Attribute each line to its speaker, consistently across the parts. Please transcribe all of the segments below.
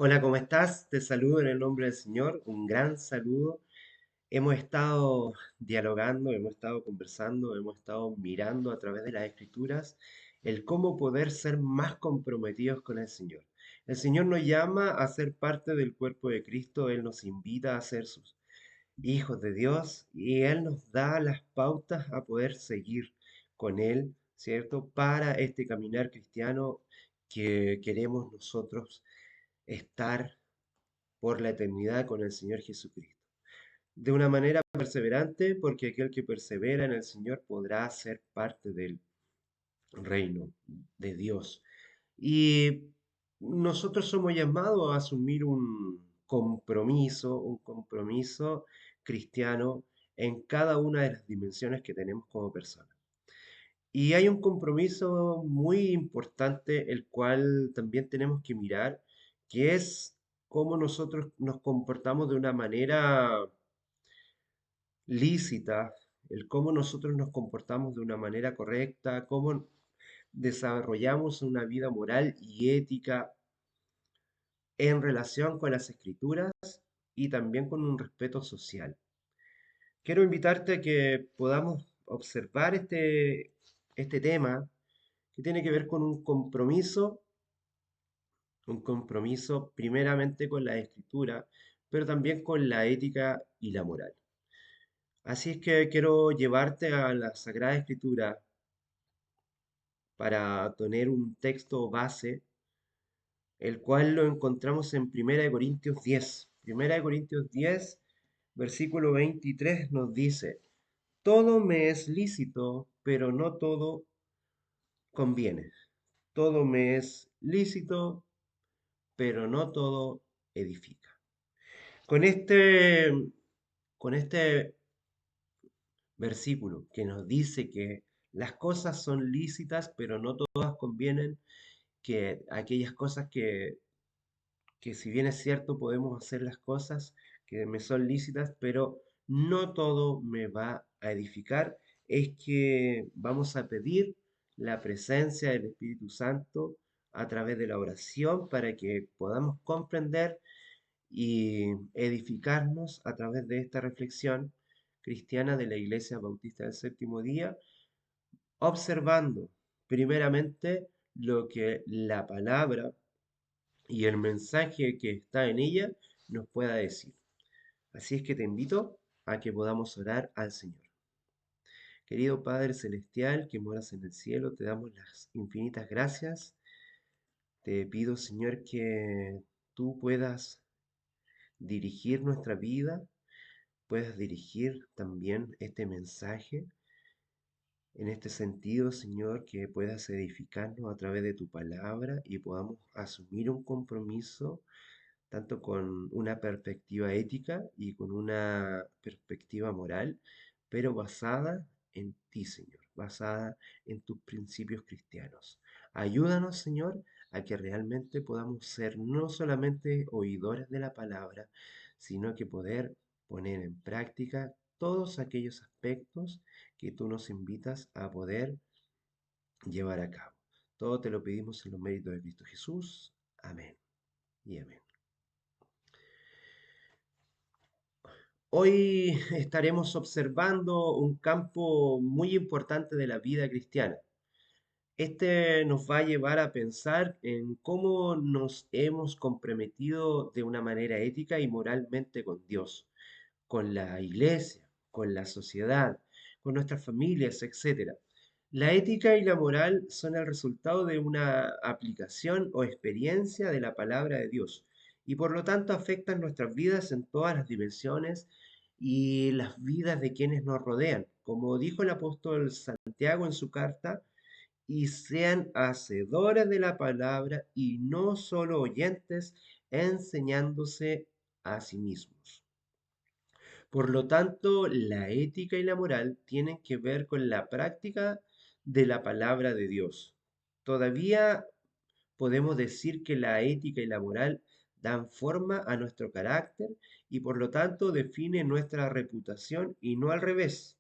Speaker 1: Hola, ¿cómo estás? Te saludo en el nombre del Señor, un gran saludo. Hemos estado dialogando, hemos estado conversando, hemos estado mirando a través de las Escrituras el cómo poder ser más comprometidos con el Señor. El Señor nos llama a ser parte del cuerpo de Cristo, Él nos invita a ser sus hijos de Dios y Él nos da las pautas a poder seguir con Él, ¿cierto? Para este caminar cristiano que queremos nosotros estar por la eternidad con el Señor Jesucristo. De una manera perseverante, porque aquel que persevera en el Señor podrá ser parte del reino de Dios. Y nosotros somos llamados a asumir un compromiso cristiano en cada una de las dimensiones que tenemos como personas. Y hay un compromiso muy importante, el cual también tenemos que mirar, que es cómo nosotros nos comportamos de una manera lícita, el cómo nosotros nos comportamos de una manera correcta, cómo desarrollamos una vida moral y ética en relación con las escrituras y también con un respeto social. Quiero invitarte a que podamos observar este tema que tiene que ver con un compromiso primeramente con la escritura, pero también con la ética y la moral. Así es que quiero llevarte a la Sagrada Escritura para tener un texto base, el cual lo encontramos en 1 Corintios 10. 1 Corintios 10, versículo 23 nos dice, todo me es lícito, pero no todo conviene. Todo me es lícito, pero no todo edifica. Con este, con este versículo que nos dice que las cosas son lícitas, pero no todas convienen, que aquellas cosas que si bien es cierto podemos hacer las cosas que me son lícitas, pero no todo me va a edificar, es que vamos a pedir la presencia del Espíritu Santo a través de la oración para que podamos comprender y edificarnos a través de esta reflexión cristiana de la Iglesia Bautista del Séptimo Día, observando primeramente lo que la palabra y el mensaje que está en ella nos pueda decir. Así es que te invito a que podamos orar al Señor. Querido Padre Celestial que moras en el cielo, te damos las infinitas gracias. Te pido, Señor, que tú puedas dirigir nuestra vida, puedas dirigir también este mensaje. En este sentido, Señor, que puedas edificarnos a través de tu palabra y podamos asumir un compromiso tanto con una perspectiva ética y con una perspectiva moral, pero basada en ti, Señor, basada en tus principios cristianos. Ayúdanos, Señor, a que realmente podamos ser no solamente oidores de la palabra, sino que poder poner en práctica todos aquellos aspectos que tú nos invitas a poder llevar a cabo. Todo te lo pedimos en los méritos de Cristo Jesús. Amén y amén. Hoy estaremos observando un campo muy importante de la vida cristiana. Este nos va a llevar a pensar en cómo nos hemos comprometido de una manera ética y moralmente con Dios, con la iglesia, con la sociedad, con nuestras familias, etcétera. La ética y la moral son el resultado de una aplicación o experiencia de la palabra de Dios y por lo tanto afectan nuestras vidas en todas las dimensiones y las vidas de quienes nos rodean. Como dijo el apóstol Santiago en su carta, y sean hacedores de la palabra y no solo oyentes, enseñándose a sí mismos. Por lo tanto, la ética y la moral tienen que ver con la práctica de la palabra de Dios. Todavía podemos decir que la ética y la moral dan forma a nuestro carácter y por lo tanto definen nuestra reputación y no al revés.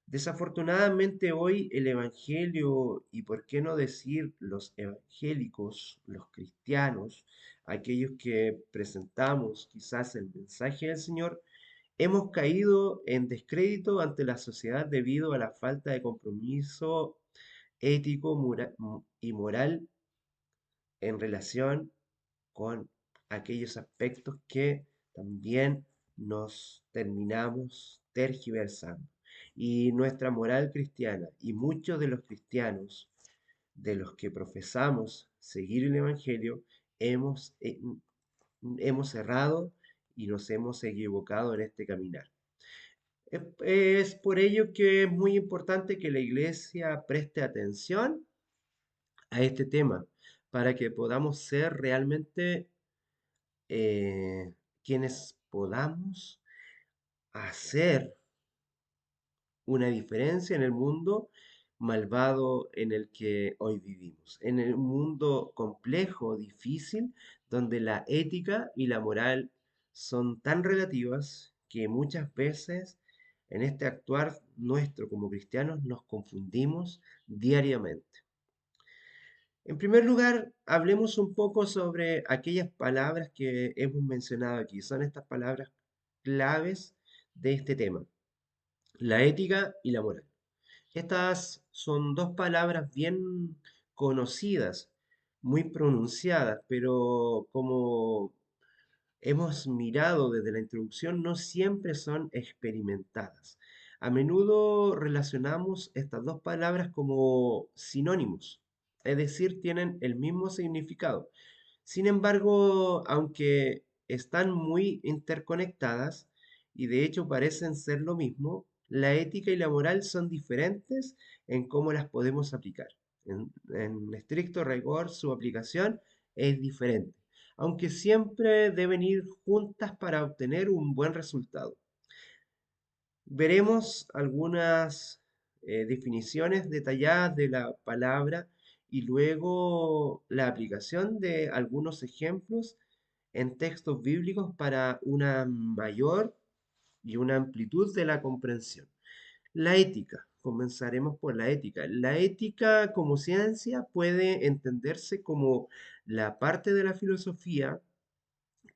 Speaker 1: Desafortunadamente hoy el Evangelio, y por qué no decir los evangélicos, los cristianos, aquellos que presentamos quizás el mensaje del Señor, hemos caído en descrédito ante la sociedad debido a la falta de compromiso ético y moral en relación con aquellos aspectos que también nos terminamos tergiversando. Y nuestra moral cristiana y muchos de los cristianos de los que profesamos seguir el Evangelio, hemos, eh, hemos errado y nos hemos equivocado en este caminar. Es por ello que es muy importante que la iglesia preste atención a este tema para que podamos ser realmente quienes podamos hacer una diferencia en el mundo malvado en el que hoy vivimos, en el mundo complejo, difícil, donde la ética y la moral son tan relativas que muchas veces en este actuar nuestro como cristianos nos confundimos diariamente. En primer lugar, hablemos un poco sobre aquellas palabras que hemos mencionado aquí. Son estas palabras claves de este tema, la ética y la moral. Estas son dos palabras bien conocidas, muy pronunciadas, pero como hemos mirado desde la introducción, no siempre son experimentadas. A menudo relacionamos estas dos palabras como sinónimos, es decir, tienen el mismo significado. Sin embargo, aunque están muy interconectadas y de hecho parecen ser lo mismo, la ética y la moral son diferentes en cómo las podemos aplicar. En estricto rigor, su aplicación es diferente, aunque siempre deben ir juntas para obtener un buen resultado. Veremos algunas definiciones detalladas de la palabra y luego la aplicación de algunos ejemplos en textos bíblicos para una mayor y una amplitud de la comprensión. La ética. Comenzaremos por la ética. La ética como ciencia puede entenderse como la parte de la filosofía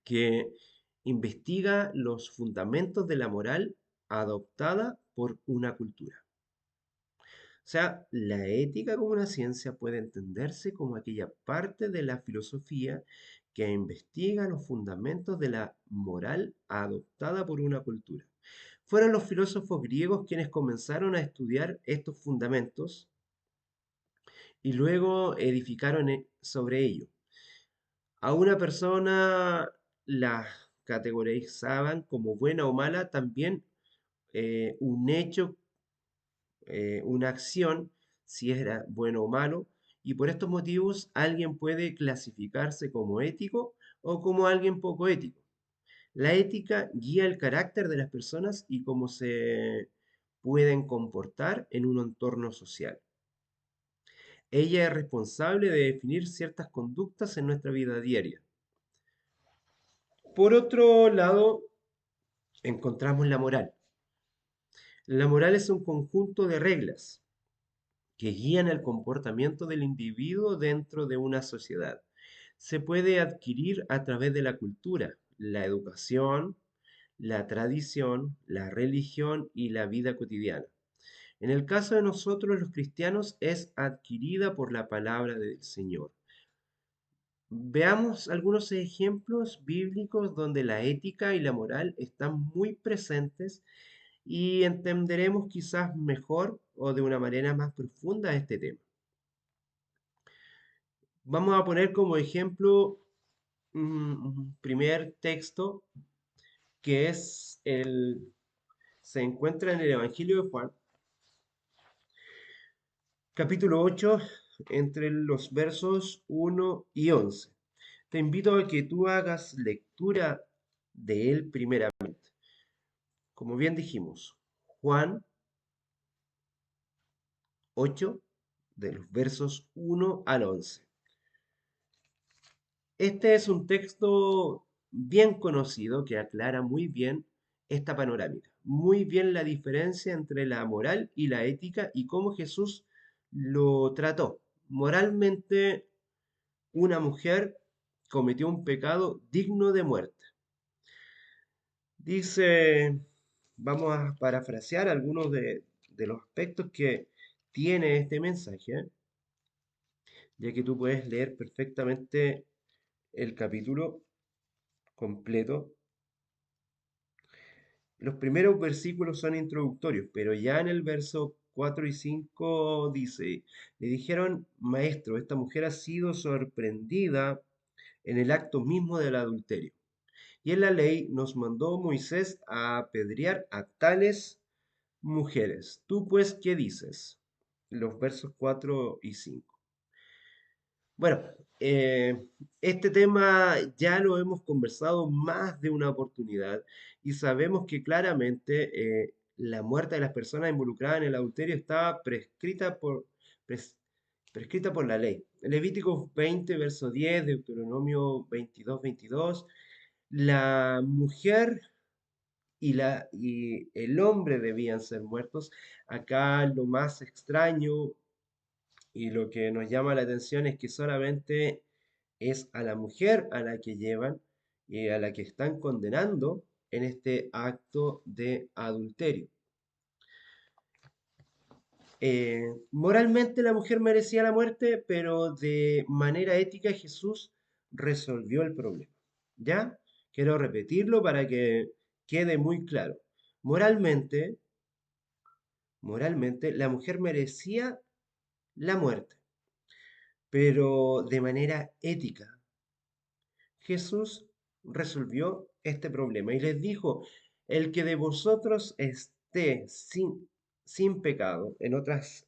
Speaker 1: que investiga los fundamentos de la moral adoptada por una cultura. O sea, la ética como una ciencia puede entenderse como aquella parte de la filosofía que investiga los fundamentos de la moral adoptada por una cultura. Fueron los filósofos griegos quienes comenzaron a estudiar estos fundamentos y luego edificaron sobre ello. A una persona la categorizaban como buena o mala, también un hecho, una acción, si era bueno o malo, y por estos motivos alguien puede clasificarse como ético o como alguien poco ético. La ética guía el carácter de las personas y cómo se pueden comportar en un entorno social. Ella es responsable de definir ciertas conductas en nuestra vida diaria. Por otro lado, encontramos la moral. La moral es un conjunto de reglas que guían el comportamiento del individuo dentro de una sociedad. Se puede adquirir a través de la cultura, la educación, la tradición, la religión y la vida cotidiana. En el caso de nosotros los cristianos es adquirida por la palabra del Señor. Veamos algunos ejemplos bíblicos donde la ética y la moral están muy presentes y entenderemos quizás mejor o de una manera más profunda este tema. Vamos a poner como ejemplo un primer texto que se encuentra en el Evangelio de Juan, capítulo 8, entre los versos 1 y 11. Te invito a que tú hagas lectura de él primeramente. Como bien dijimos, Juan 8, de los versos 1 al 11. Este es un texto bien conocido que aclara muy bien esta panorámica. muy bien la diferencia entre la moral y la ética y cómo Jesús lo trató. Moralmente, una mujer cometió un pecado digno de muerte. Dice, vamos a parafrasear algunos de los aspectos que tiene este mensaje, ya que tú puedes leer perfectamente el capítulo completo. Los primeros versículos son introductorios, pero ya en el verso 4 y 5 dice, le dijeron, maestro, esta mujer ha sido sorprendida en el acto mismo del adulterio. Y en la ley nos mandó Moisés a apedrear a tales mujeres. ¿Tú pues qué dices? Los versos 4 y 5. Bueno, eh, este tema ya lo hemos conversado más de una oportunidad y sabemos que claramente la muerte de las personas involucradas en el adulterio estaba pres- prescrita por la ley. Levítico 20, verso 10, Deuteronomio 22, 22, la mujer y el hombre debían ser muertos. Acá lo más extraño y lo que nos llama la atención es que solamente es a la mujer a la que llevan y a la que están condenando en este acto de adulterio. Moralmente la mujer merecía la muerte, pero de manera ética Jesús resolvió el problema. ¿Ya? Quiero repetirlo para que quede muy claro. Moralmente, moralmente, la mujer merecía la muerte, pero de manera ética Jesús resolvió este problema y les dijo, el que de vosotros esté sin pecado, en otras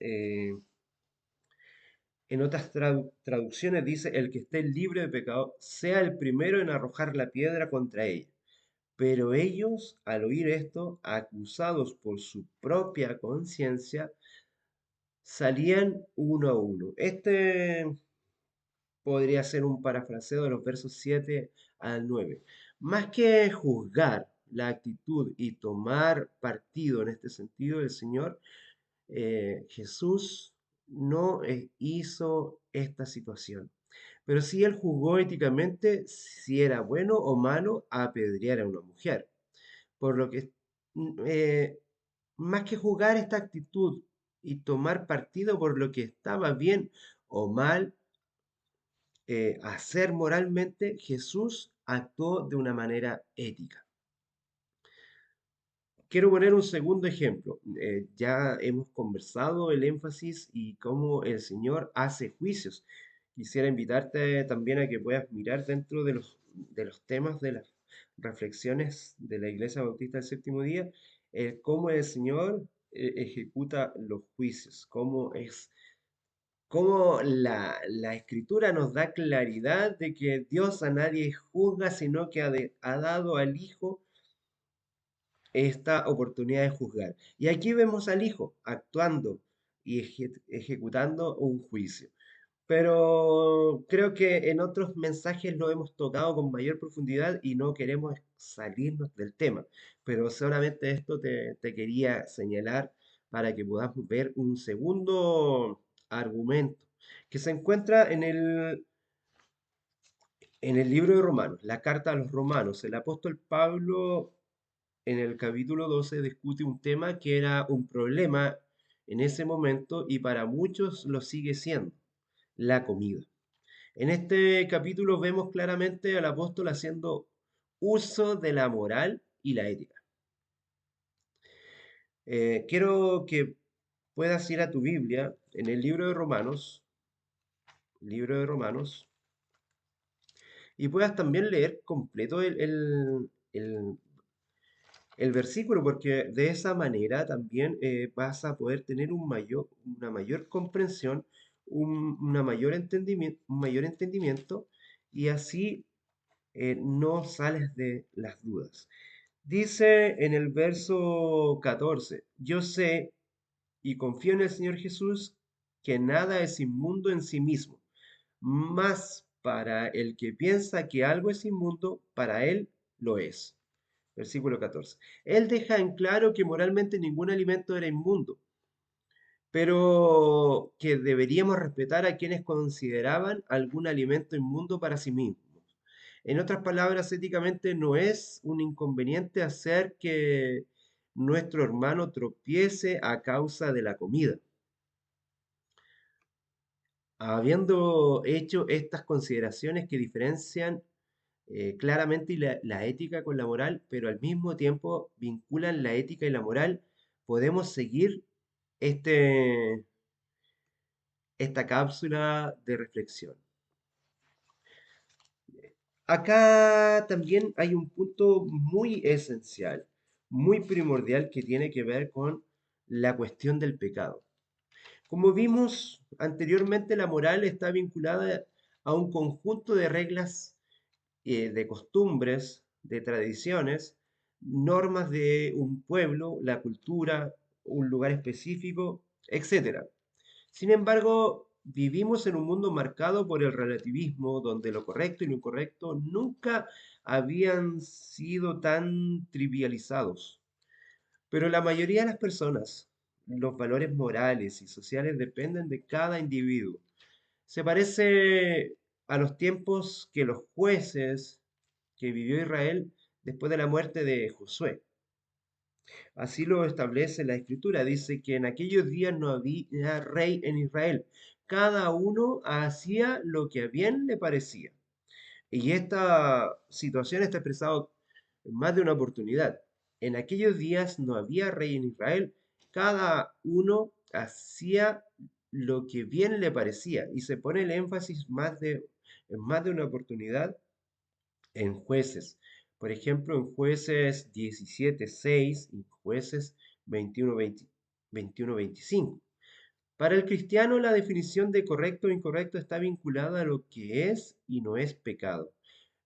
Speaker 1: traducciones dice, el que esté libre de pecado, sea el primero en arrojar la piedra contra ella. Pero ellos, al oír esto, acusados por su propia conciencia, salían uno a uno. Este podría ser un parafraseo de los versos 7 al 9. Más que juzgar la actitud y tomar partido en este sentido, el Señor Jesús no hizo esta situación. Pero sí él juzgó éticamente si era bueno o malo apedrear a una mujer. Por lo que, más que juzgar esta actitud y tomar partido por lo que estaba bien o mal, hacer moralmente, Jesús actuó de una manera ética. Quiero poner un segundo ejemplo. Ya hemos conversado el énfasis y cómo el Señor hace juicios. Quisiera invitarte también a que puedas mirar dentro de los temas de las reflexiones de la Iglesia Bautista del Séptimo Día, cómo el Señor ejecuta los juicios, cómo la Escritura nos da claridad de que Dios a nadie juzga, sino que ha dado al Hijo esta oportunidad de juzgar. Y aquí vemos al Hijo actuando y ejecutando un juicio. Pero creo que en otros mensajes lo hemos tocado con mayor profundidad y no queremos salirnos del tema. Pero solamente esto te quería señalar para que podamos ver un segundo argumento que se encuentra en el libro de Romanos, la carta a los Romanos. El apóstol Pablo en el capítulo 12 discute un tema que era un problema en ese momento y para muchos lo sigue siendo, la comida. En este capítulo vemos claramente al apóstol haciendo uso de la moral y la ética. Quiero que puedas ir a tu Biblia en el libro de Romanos, y puedas también leer completo el versículo, porque de esa manera también vas a poder tener una mayor comprensión, un mayor entendimiento, y así no sales de las dudas. Dice en el verso 14, yo sé y confío en el Señor Jesús que nada es inmundo en sí mismo, mas para el que piensa que algo es inmundo, para él lo es. Versículo 14. Él deja en claro que moralmente ningún alimento era inmundo, pero que deberíamos respetar a quienes consideraban algún alimento inmundo para sí mismos. En otras palabras, éticamente no es un inconveniente hacer que nuestro hermano tropiece a causa de la comida. Habiendo hecho estas consideraciones que diferencian claramente la ética con la moral, pero al mismo tiempo vinculan la ética y la moral, podemos seguir este, esta cápsula de reflexión. Acá también hay un punto muy esencial, muy primordial que tiene que ver con la cuestión del pecado. Como vimos anteriormente, la moral está vinculada a un conjunto de reglas, de costumbres, de tradiciones, normas de un pueblo, la cultura, un lugar específico, etcétera. Sin embargo, vivimos en un mundo marcado por el relativismo, donde lo correcto y lo incorrecto nunca habían sido tan trivializados. Pero la mayoría de las personas, los valores morales y sociales dependen de cada individuo. Se parece a los tiempos que los jueces que vivió Israel después de la muerte de Josué. Así lo establece la escritura. Dice que en aquellos días no había rey en Israel. Cada uno hacía lo que a bien le parecía. Y esta situación está expresada en más de una oportunidad. En aquellos días no había rey en Israel. Cada uno hacía lo que bien le parecía. Y se pone el énfasis en más de una oportunidad en jueces. Por ejemplo, en jueces 17:6 y jueces 21:25. Para el cristiano, la definición de correcto o incorrecto está vinculada a lo que es y no es pecado.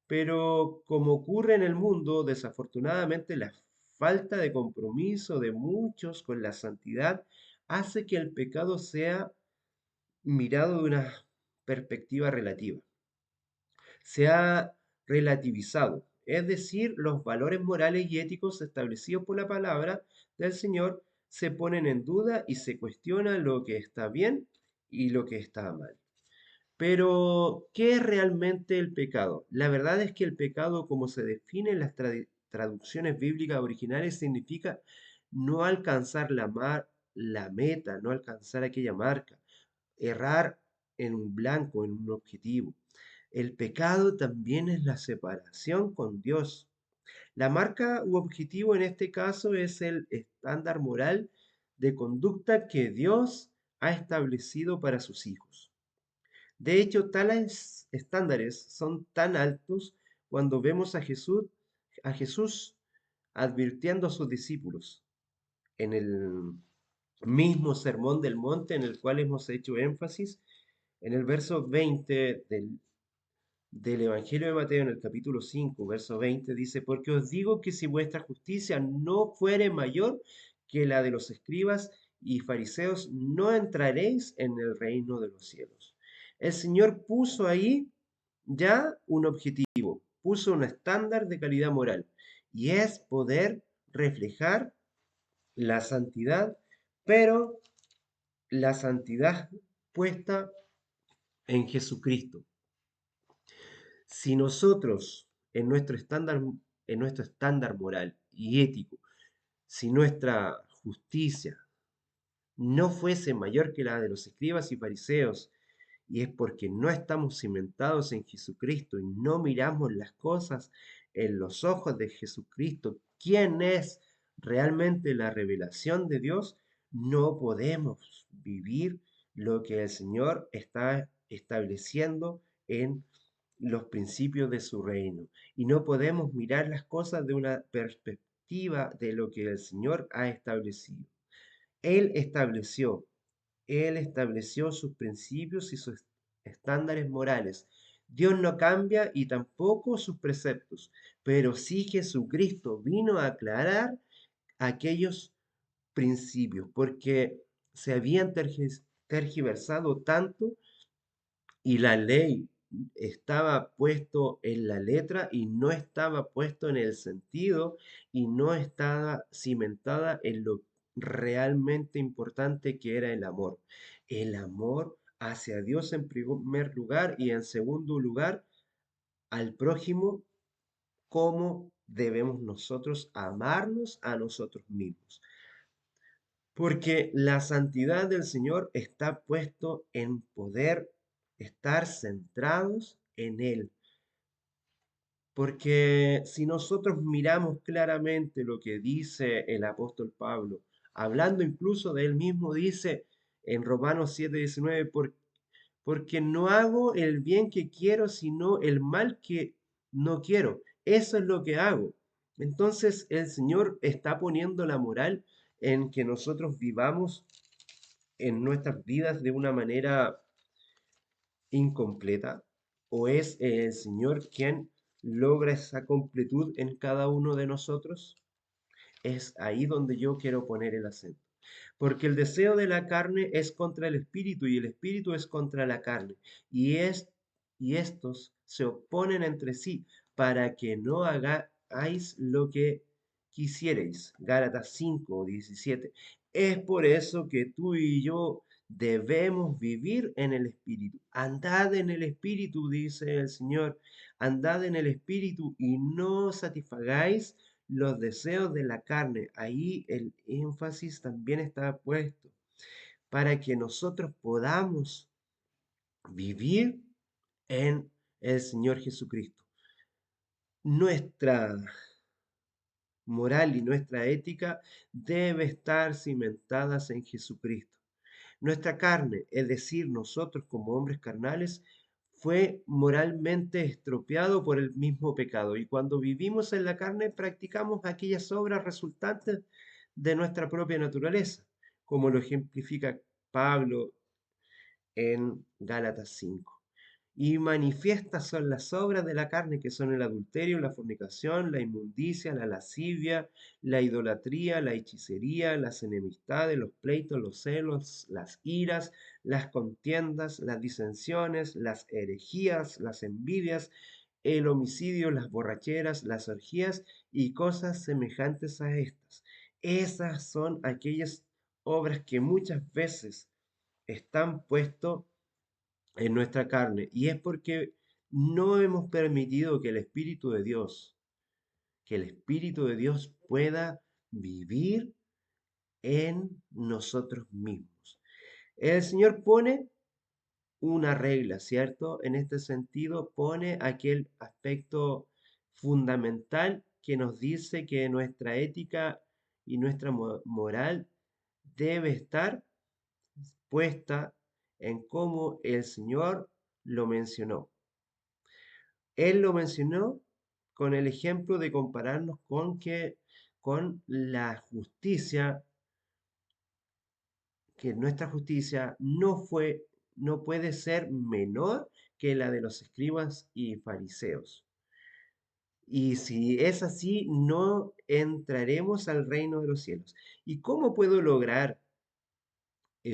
Speaker 1: Pero como ocurre en el mundo, desafortunadamente la falta de compromiso de muchos con la santidad hace que el pecado sea mirado de una perspectiva relativa. Se ha relativizado, es decir, los valores morales y éticos establecidos por la palabra del Señor se ponen en duda y se cuestiona lo que está bien y lo que está mal. Pero, ¿qué es realmente el pecado? La verdad es que el pecado, como se define en las traducciones bíblicas originales, significa no alcanzar la meta, no alcanzar aquella marca, errar en un blanco, en un objetivo. El pecado también es la separación con Dios. La marca u objetivo en este caso es el estándar moral de conducta que Dios ha establecido para sus hijos. De hecho, tales estándares son tan altos cuando vemos a Jesús advirtiendo a sus discípulos en el mismo sermón del monte en el cual hemos hecho énfasis, en el verso 20 del Evangelio de Mateo, en el capítulo 5 verso 20, dice, porque os digo que si vuestra justicia no fuere mayor que la de los escribas y fariseos, no entraréis en el reino de los cielos. El Señor puso ahí ya un objetivo, puso un estándar de calidad moral, y es poder reflejar la santidad, pero la santidad puesta en Jesucristo. Si nosotros, en nuestro estándar moral y ético, si nuestra justicia no fuese mayor que la de los escribas y fariseos, y es porque no estamos cimentados en Jesucristo y no miramos las cosas en los ojos de Jesucristo, quién es realmente la revelación de Dios, no podemos vivir lo que el Señor está estableciendo en los principios de su reino. Y no podemos mirar las cosas de una perspectiva de lo que el Señor ha establecido. Él estableció, Él estableció sus principios y sus estándares morales. Dios no cambia y tampoco sus preceptos, pero sí Jesucristo vino a aclarar aquellos principios, porque se habían tergiversado tanto y la ley estaba puesto en la letra y no estaba puesto en el sentido y no estaba cimentada en lo realmente importante que era el amor. El amor hacia Dios en primer lugar y en segundo lugar al prójimo, cómo debemos nosotros amarnos a nosotros mismos. Porque la santidad del Señor está puesto en poder estar centrados en Él. Porque si nosotros miramos claramente lo que dice el apóstol Pablo, hablando incluso de él mismo, dice en Romanos 7:19, porque no hago el bien que quiero, sino el mal que no quiero. Eso es lo que hago. Entonces el Señor está poniendo la moral en que nosotros vivamos en nuestras vidas de una manera incompleta, o es el Señor quien logra esa completud en cada uno de nosotros. Es ahí donde yo quiero poner el acento. Porque el deseo de la carne es contra el espíritu y el espíritu es contra la carne. Y estos se oponen entre sí para que no hagáis lo que quisierais. Gálatas 5:17. Es por eso que tú y yo debemos vivir en el espíritu. Andad en el espíritu, dice el Señor. Andad en el espíritu y no satisfagáis los deseos de la carne. Ahí el énfasis también está puesto para que nosotros podamos vivir en el Señor Jesucristo. Nuestra moral y nuestra ética debe estar cimentadas en Jesucristo. Nuestra carne, es decir, nosotros como hombres carnales, fue moralmente estropeado por el mismo pecado. Y cuando vivimos en la carne, practicamos aquellas obras resultantes de nuestra propia naturaleza, como lo ejemplifica Pablo en Gálatas 5. Y manifiestas son las obras de la carne, que son el adulterio, la fornicación, la inmundicia, la lascivia, la idolatría, la hechicería, las enemistades, los pleitos, los celos, las iras, las contiendas, las disensiones, las herejías, las envidias, el homicidio, las borracheras, las orgías y cosas semejantes a estas. Esas son aquellas obras que muchas veces están puestos en nuestra carne. Y es porque no hemos permitido que el Espíritu de Dios pueda vivir en nosotros mismos. El Señor pone una regla, ¿cierto? En este sentido, pone aquel aspecto fundamental que nos dice que nuestra ética y nuestra moral debe estar puesta en cómo el Señor lo mencionó. Él lo mencionó con el ejemplo de compararnos con la justicia, que nuestra justicia no puede ser menor que la de los escribas y fariseos. Y si es así, no entraremos al reino de los cielos. ¿Y cómo puedo lograr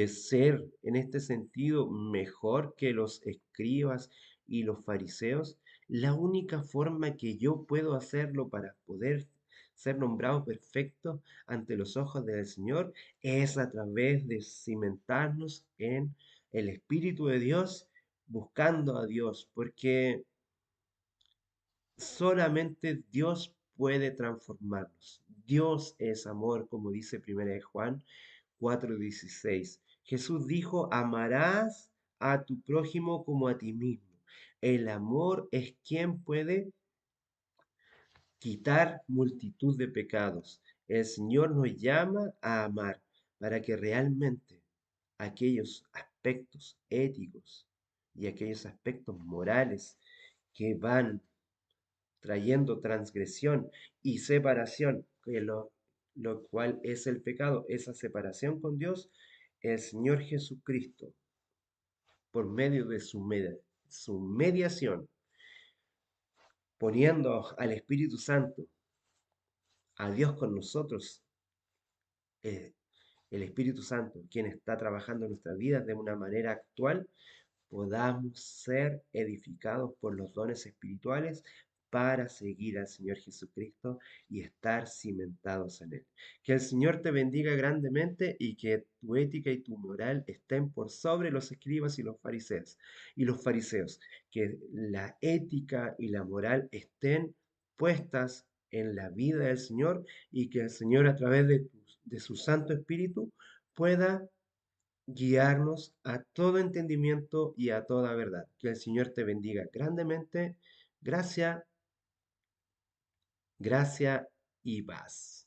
Speaker 1: ser en este sentido mejor que los escribas y los fariseos? La única forma que yo puedo hacerlo para poder ser nombrado perfecto ante los ojos del Señor es a través de cimentarnos en el Espíritu de Dios, buscando a Dios, porque solamente Dios puede transformarnos. Dios es amor, como dice 1 Juan 4:16. Jesús dijo, amarás a tu prójimo como a ti mismo. El amor es quien puede quitar multitud de pecados. El Señor nos llama a amar para que realmente aquellos aspectos éticos y aquellos aspectos morales que van trayendo transgresión y separación, lo cual es el pecado, esa separación con Dios, el Señor Jesucristo, por medio de su mediación, poniendo al Espíritu Santo, a Dios con nosotros, eh, el Espíritu Santo, quien está trabajando en nuestras vidas de una manera actual, podamos ser edificados por los dones espirituales para seguir al Señor Jesucristo y estar cimentados en Él. Que el Señor te bendiga grandemente y que tu ética y tu moral estén por sobre los escribas y los fariseos. Que la ética y la moral estén puestas en la vida del Señor y que el Señor a través de su Santo Espíritu pueda guiarnos a todo entendimiento y a toda verdad. Que el Señor te bendiga grandemente. Gracia, gracia y paz.